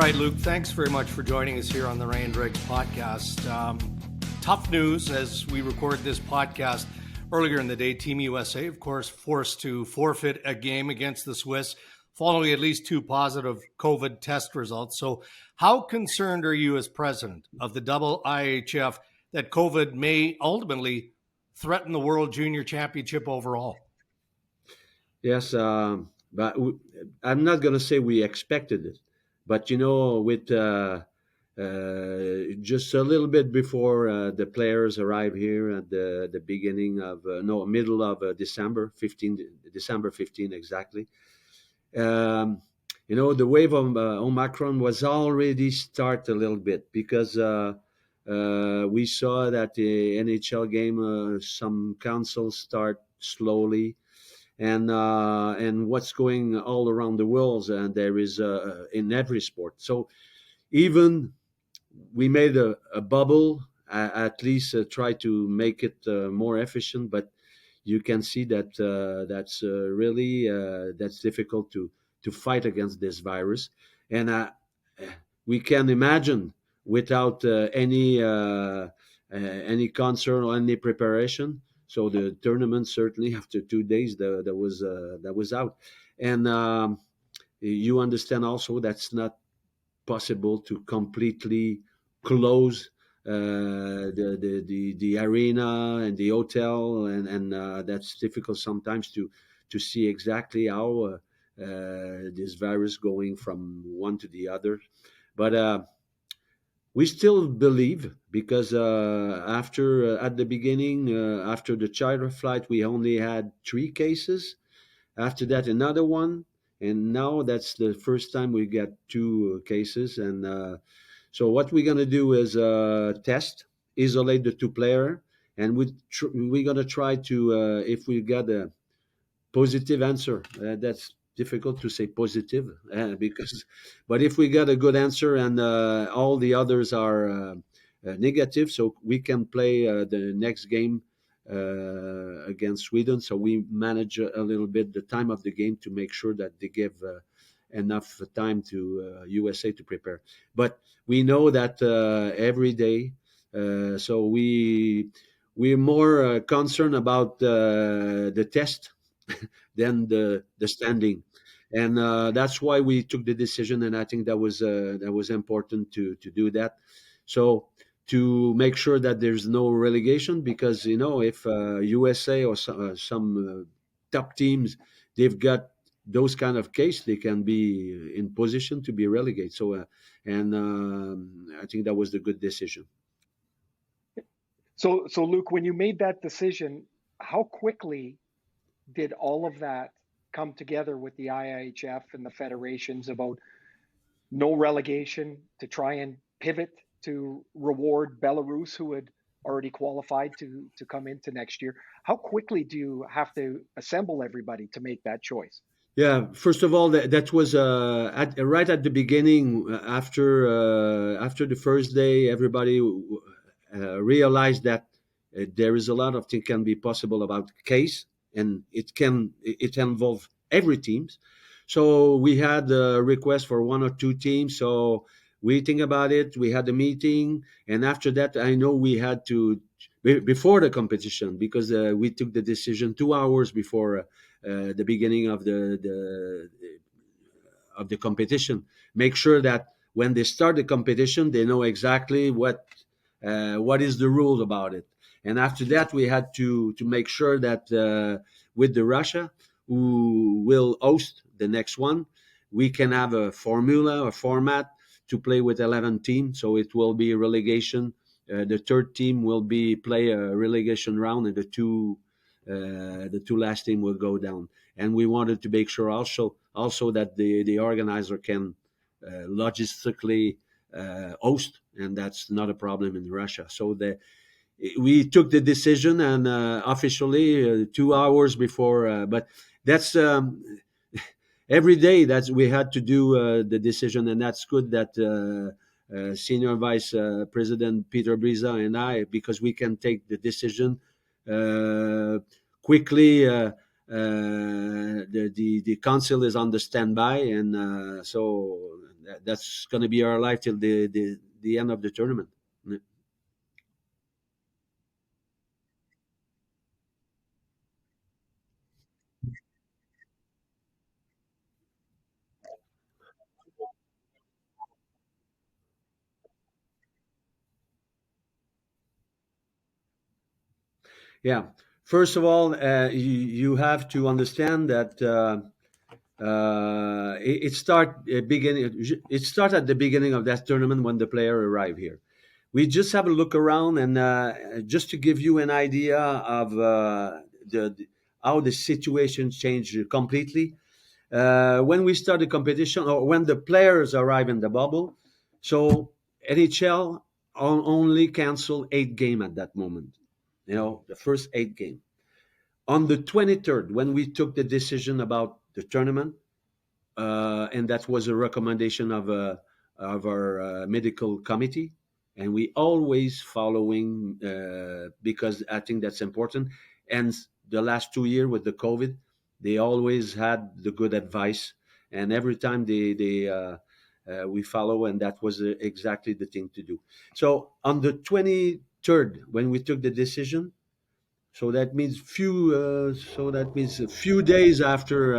right, Luc, thanks very much for joining us here on the Ray and Dregs podcast. Tough news as we record this podcast. Earlier in the day, Team USA, of course, forced to forfeit a game against the Swiss following at least 2 positive COVID test results. So how concerned are you as president of the IIHF that COVID may ultimately threaten the World Junior Championship overall? Yes, but I'm not going to say we expected it, but with just a little bit before the players arrive here at the beginning of middle of December 15 exactly. The wave of Omicron was already start a little bit because we saw that the NHL game some councils start slowly. And what's going all around the world, and there is in every sport. So even we made a bubble, at least try to make it more efficient, but you can see that that's really that's difficult to fight against this virus. And we can imagine without any concern or any preparation. So the tournament certainly after 2 days that was out, and you understand also that's not possible to completely close the arena and the hotel, and that's difficult sometimes to see exactly how this virus going from one to the other, but. We still believe because after at the beginning, after the charter flight, we only had 3 cases. After that, another one, and now that's the first time we get 2 cases. And so what we're gonna do is test, isolate the 2 player, and we're gonna try to if we got a positive answer. That's difficult to say positive because, but if we get a good answer and all the others are negative, so we can play the next game against Sweden. So we manage a little bit the time of the game to make sure that they give enough time to USA to prepare. But we know that every day, so we're more concerned about the test than the standing, and that's why we took the decision. And I think that was important to do that. So to make sure that there's no relegation, because if USA or some top teams, they've got those kind of case, they can be in position to be relegated. So and I think that was the good decision. So Luc, when you made that decision, how quickly did all of that come together with the IIHF and the federations about no relegation, to try and pivot to reward Belarus, who had already qualified to come into next year? How quickly do you have to assemble everybody to make that choice? Yeah, first of all, that was right at the beginning. After the first day, everybody realized that there is a lot of things can be possible about case, and it involve every teams. So we had a request for 1 or 2 teams. So we think about it. We had a meeting, and after that, I know we had to before the competition, because we took the decision 2 hours before the beginning of the competition. Make sure that when they start the competition, they know exactly what is the rule about it. And after that, we had to make sure that with the Russia, who will host the next one, we can have a format to play with 11 teams. So it will be a relegation. The third team will play a relegation round, and the two last team will go down. And we wanted to make sure also that the organizer can logistically host, and that's not a problem in Russia. So we took the decision, and officially 2 hours before, but that's every day that we had to do the decision, and that's good that Senior Vice President Peter Briza and I, because we can take the decision quickly. The council is on the standby, and so That's going to be our life till the end of the tournament. Yeah. First of all, you have to understand that it start at the beginning of that tournament when the player arrive here. We just have a look around, and just to give you an idea of the how the situation changed completely. When we start the competition, or when the players arrive in the bubble, so NHL only cancel 8 game at that moment. The first 8 game. On the 23rd, when we took the decision about the tournament, and that was a recommendation of our medical committee, and we always following, because I think that's important. And the last 2 years with the COVID, they always had the good advice, and every time we follow, and that was exactly the thing to do. So on the 23rd, when we took the decision, so that means a few days after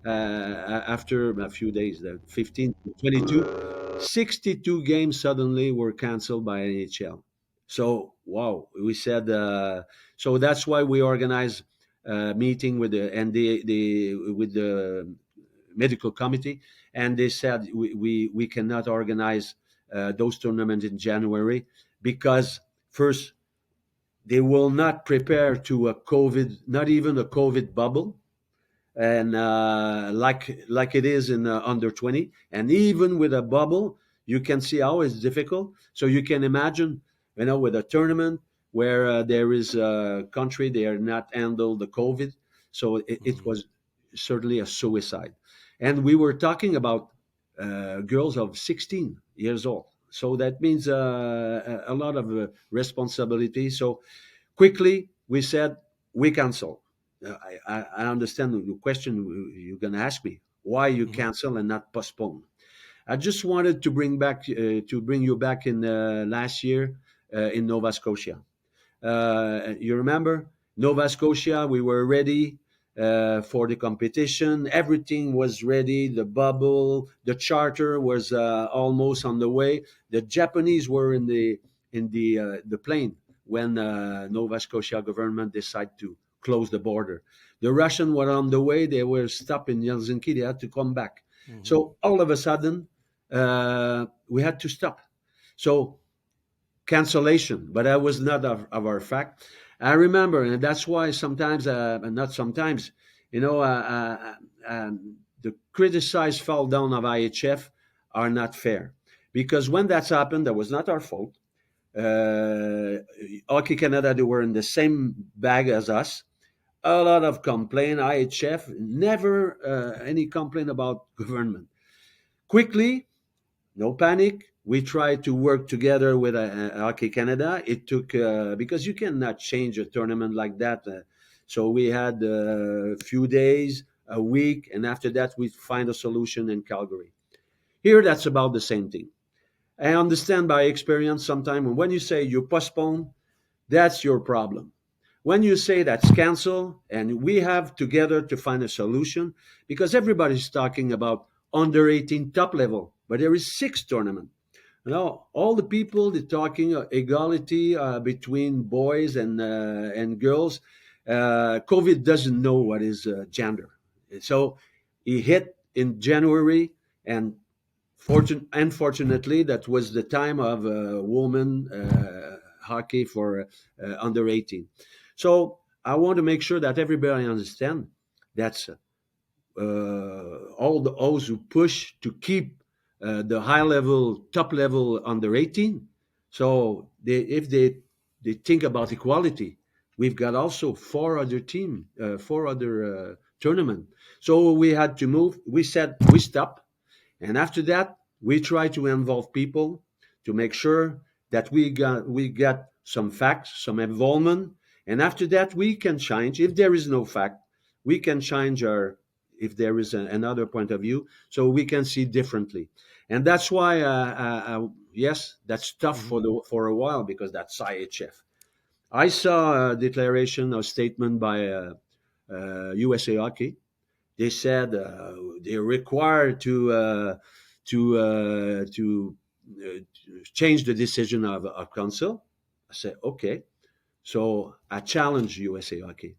a few days, the 15 to 22, 62 games suddenly were canceled by NHL. So wow, we said, so that's why we organized a meeting with the medical committee, and they said we cannot organize those tournaments in January, because first, they will not prepare to a COVID, not even a COVID bubble, and like it is in under 20, and even with a bubble, you can see how it's difficult. So you can imagine, with a tournament where there is a country they are not handle the COVID, so it Mhm. was certainly a suicide. And we were talking about girls of 16 years old. So that means a lot of responsibility. So quickly, we said we cancel. I understand the question you're going to ask me. Why you Mhm. cancel and not postpone? I just wanted to bring you back in last year in Nova Scotia. You remember Nova Scotia? We were ready for the competition. Everything was ready. The bubble, the charter was almost on the way. The Japanese were in the plane when Nova Scotia government decided to close the border. The Russian were on the way. They were stopped in Helsinki. They had to come back. Mhm. So all of a sudden, we had to stop. So cancellation, but that was not of our fact. I remember, and that's why sometimes, and not sometimes, the criticized fall down of IHF are not fair, because when that's happened, that was not our fault. Hockey Canada, they were in the same bag as us. A lot of complaint. IHF never any complaint about government. Quickly, no panic. We tried to work together with Hockey Canada. It took because you cannot change a tournament like that. So we had a few days, a week, and after that we find a solution in Calgary. Here, that's about the same thing. I understand by experience sometimes when you say you postpone, that's your problem. When you say that's cancel, and we have together to find a solution, because everybody's talking about under 18 top level, but there is 6 tournament. All the people they're talking equality between boys and girls. COVID doesn't know what is gender, so he hit in January, and unfortunately, that was the time of women hockey for under 18. So I want to make sure that everybody understand that's all those who push to keep the high level, top level under 18. So if they think about equality, we've got also 4 other tournament. So we had to move. We said we stop, and after that, we try to involve people to make sure that we got some facts, some involvement, and after that we can change. If there is no fact, we can change our. If there is another point of view, so we can see differently. And that's why, yes, that's tough for a while because that's IHF. I saw a declaration or statement by USA Hockey. They said they're required to change the decision of council. I said, okay. So I challenge USA Hockey.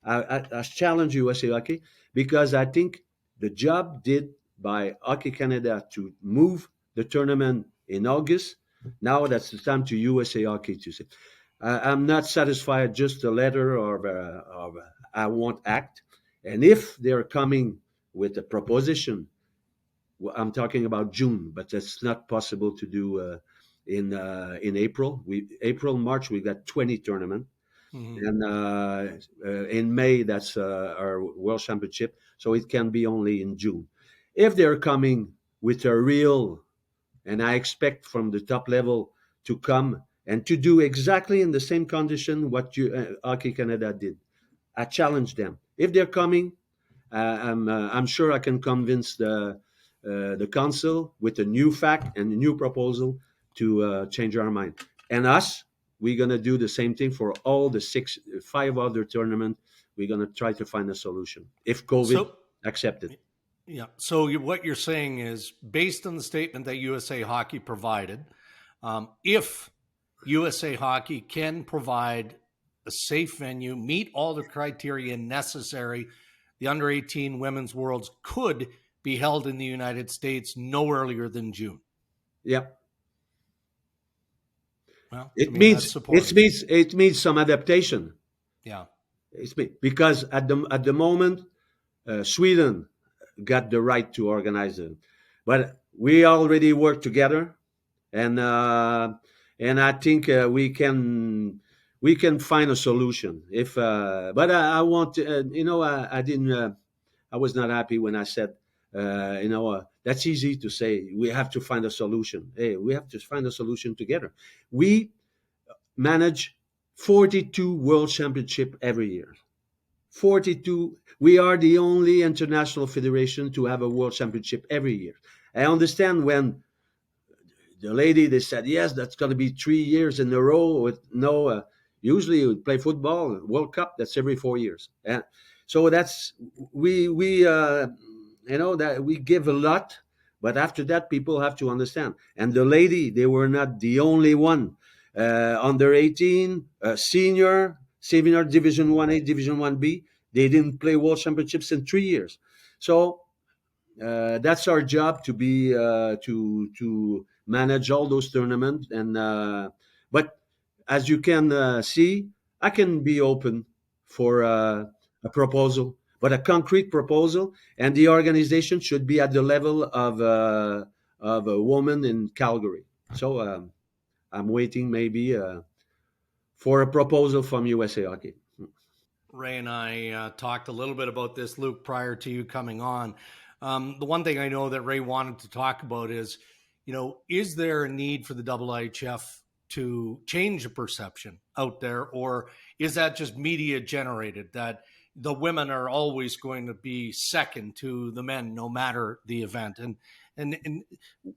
I challenge USA Hockey because I think the job did by Hockey Canada to move the tournament in August. Now that's the time to USA Hockey to say, I'm not satisfied just a letter of I won't act. And if they're coming with a proposition, I'm talking about June, but that's not possible to do in April. April, March, we got 20 tournament. Mm-hmm. And in May, that's our World Championship. So it can be only in June. If they're coming with a real, and I expect from the top level to come and to do exactly in the same condition what Hockey Canada did, I challenge them. If they're coming, I'm sure I can convince the council with a new fact and a new proposal to change our mind. And us, we're gonna do the same thing for all the five other tournaments. We're gonna try to find a solution if COVID accepted. Yeah. So what you're saying is, based on the statement that USA Hockey provided, if USA Hockey can provide a safe venue, meet all the criteria necessary, the under-18 Women's Worlds could be held in the United States no earlier than June. Yep. Well, it means some adaptation. Yeah. Because at the moment, Sweden got the right to organize it, but we already work together, and I think we can find a solution. If but I want I didn't. I was not happy when I said that's easy to say. We have to find a solution. Hey, we have to find a solution together. We manage 42 World Championship every year. 42. We are the only international federation to have a World Championship every year. I understand when the lady, they said, yes, that's going to be 3 years in a row with no, usually we play football, World Cup, that's every 4 years. And so that's, that we give a lot, but after that, people have to understand. And the lady, they were not the only one. Under 18, senior Division 1A, Division 1B, they didn't play World Championships in 3 years. So that's our job to be to manage all those tournaments. And but as you can see, I can be open for a proposal, but a concrete proposal, and the organization should be at the level of a woman in Calgary. So I'm waiting maybe for a proposal from USA Hockey. Ray and I talked a little bit about this, Luc, prior to you coming on. The one thing I know that Ray wanted to talk about is, is there a need for the IIHF to change the perception out there, or is that just media generated, that the women are always going to be second to the men no matter the event? And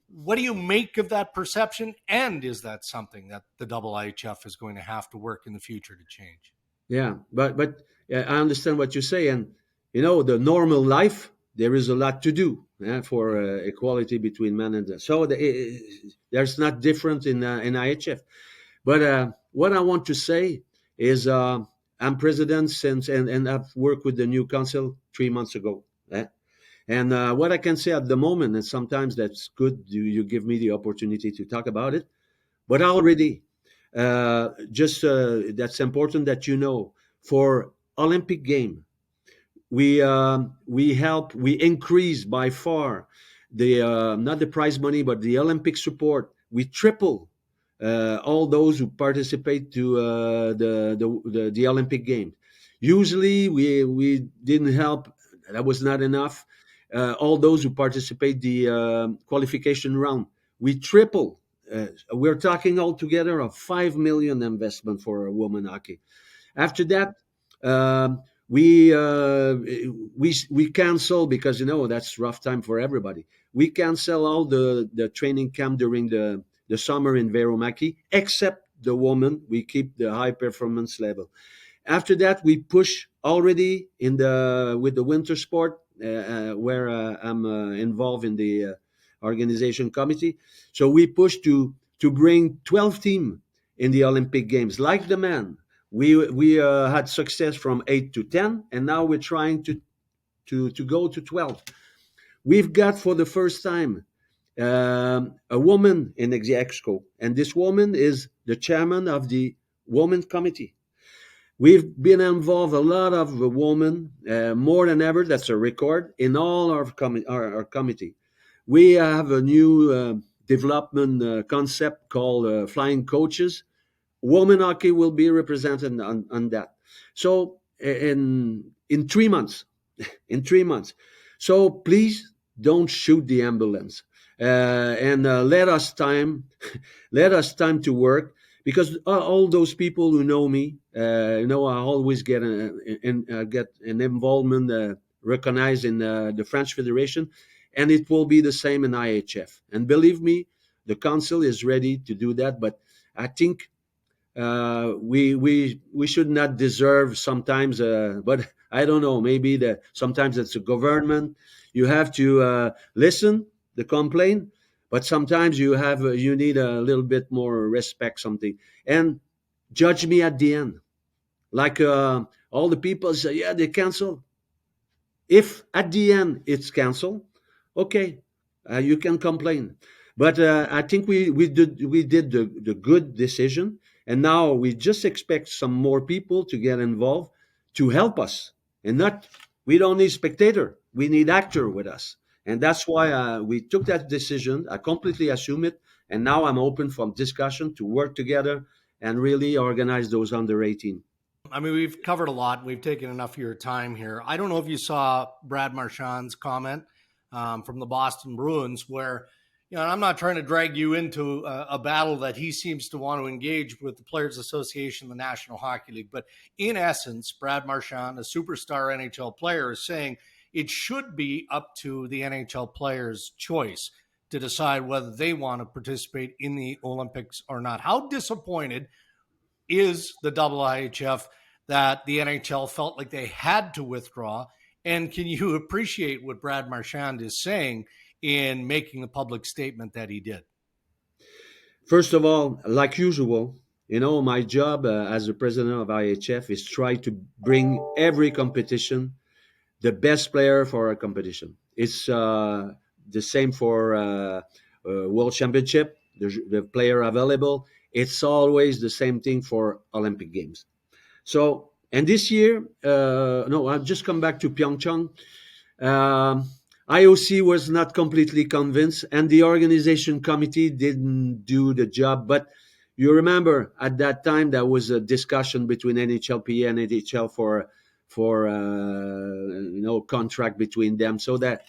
what do you make of that perception? And is that something that the IIHF is going to have to work in the future to change? Yeah, but I understand what you say, and the normal life, there is a lot to do for equality between men and so there's not different in IHF. But what I want to say is I'm president since and I've worked with the new council 3 months ago. And what I can say at the moment, and sometimes that's good, you give me the opportunity to talk about it, but already that's important that for Olympic game, we increase by far the not the prize money but the Olympic support. We triple all those who participate to the Olympic game. Usually we didn't help. That was not enough. All those who participate the qualification round, we triple. We're talking altogether of 5 million investment for women hockey. After that, we cancel because that's rough time for everybody. we cancel all the training camp during the summer in Veromaki, except the woman. We keep the high performance level. After that, we push already in the with the winter sport, where I'm involved in the organization committee. So we push to bring 12 team in the Olympic Games, like the men. We had success from 8 to 10, and now we're trying to go to 12. We've got for the first time a woman in the exco, and this woman is the chairman of the women's committee. We've been involved a lot of women, more than ever. That's a record in all our committee. We have a new development concept called flying coaches. Women hockey will be represented on that. So in 3 months, in 3 months. So please don't shoot the ambulance, and let us time, let us time to work, because all those people who know me, I always get an involvement recognized in the French Federation, and it will be the same in IHF. And believe me, the council is ready to do that. But I think we should not deserve sometimes, but I don't know, maybe sometimes it's a government. You have to listen the complaint, but sometimes you need a little bit more respect, something, and judge me at the end, like all the people say, yeah, they cancel. If at the end it's canceled, okay, you can complain. But I think we did the good decision, and now we just expect some more people to get involved to help us, and not, we don't need spectator, we need actor with us, and that's why we took that decision. I completely assume it, and now I'm open for discussion to work together and really organize those under 18. I mean, we've covered a lot. We've taken enough of your time here. I don't know if you saw Brad Marchand's comment from the Boston Bruins, where, and I'm not trying to drag you into a battle that he seems to want to engage with the Players Association, the National Hockey League. But in essence, Brad Marchand, a superstar NHL player, is saying it should be up to the NHL players' choice to decide whether they want to participate in the Olympics or not. How disappointed is the IIHF that the NHL felt like they had to withdraw? And can you appreciate what Brad Marchand is saying in making the public statement that he did? First of all, like usual, my job as the president of IHF is try to bring every competition the best player for a competition. It's the same for World Championship, the player available. It's always the same thing for Olympic Games. So, and this year, no, I've just come back to Pyeongchang. IOC was not completely convinced, and the organization committee didn't do the job. But you remember at that time there was a discussion between NHLPA and NHL for contract between them, so that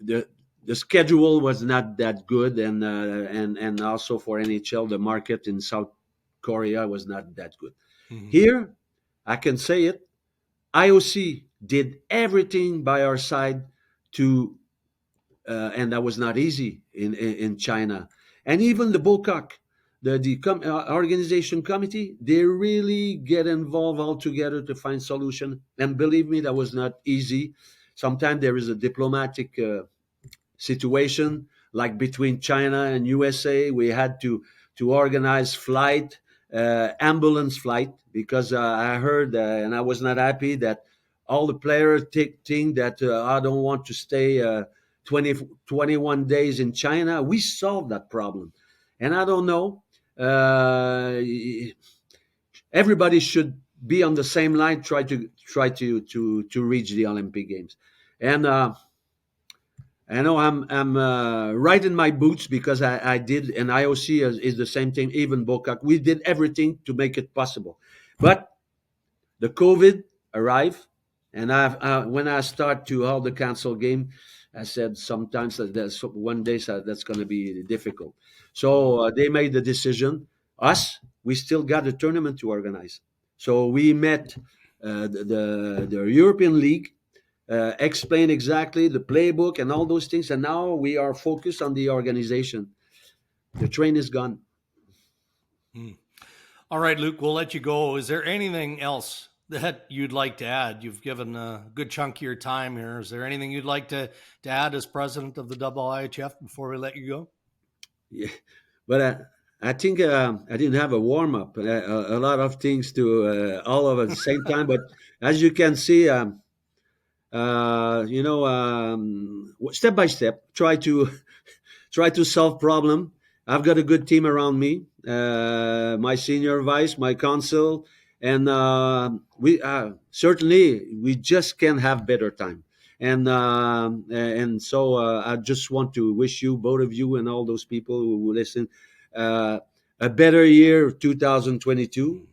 the schedule was not that good, and also for NHL the market in South Korea was not that good. Mm-hmm. Here, I can say it, IOC did everything by our side to, and that was not easy in China. And even the BOCOC, the organization committee, they really get involved all together to find solution. And believe me, that was not easy. Sometimes there is a diplomatic situation, like between China and USA. We had to organize flight, ambulance flight, because I heard and I was not happy that all the players think that I don't want to stay 21 days in China. We solved that problem, and I don't know. Everybody should be on the same line. Try to reach the Olympic Games, and I know I'm right in my boots, because I did, and IOC is the same thing. Even BOCOC, we did everything to make it possible, but the COVID arrived, and when I start to hold the cancel game, I said sometimes that there's one day that's going to be difficult. So they made the decision. We still got a tournament to organize. So we met the European League, explain exactly the playbook and all those things. And now we are focused on the organization. The train is gone. All right, Luc, we'll let you go. Is there anything else that you'd like to add? You've given a good chunk of your time here. Is there anything you'd like to add as president of the IIHF before we let you go? Yeah, but I think I didn't have a warm up. A lot of things to all of at the same time. But as you can see, step by step, try to solve problem. I've got a good team around me. My senior vice, my council, and we certainly we just can have better time. And so I just want to wish you, both of you, and all those people who listen, a better year 2022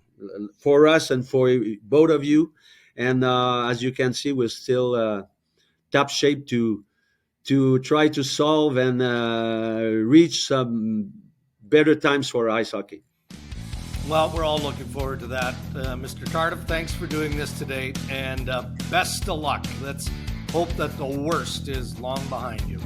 for us and for both of you. And as you can see, we're still top shape to try to solve and reach some better times for ice hockey. Well, we're all looking forward to that. Mr. Tardif, thanks for doing this today, and best of luck. Let's hope that the worst is long behind you.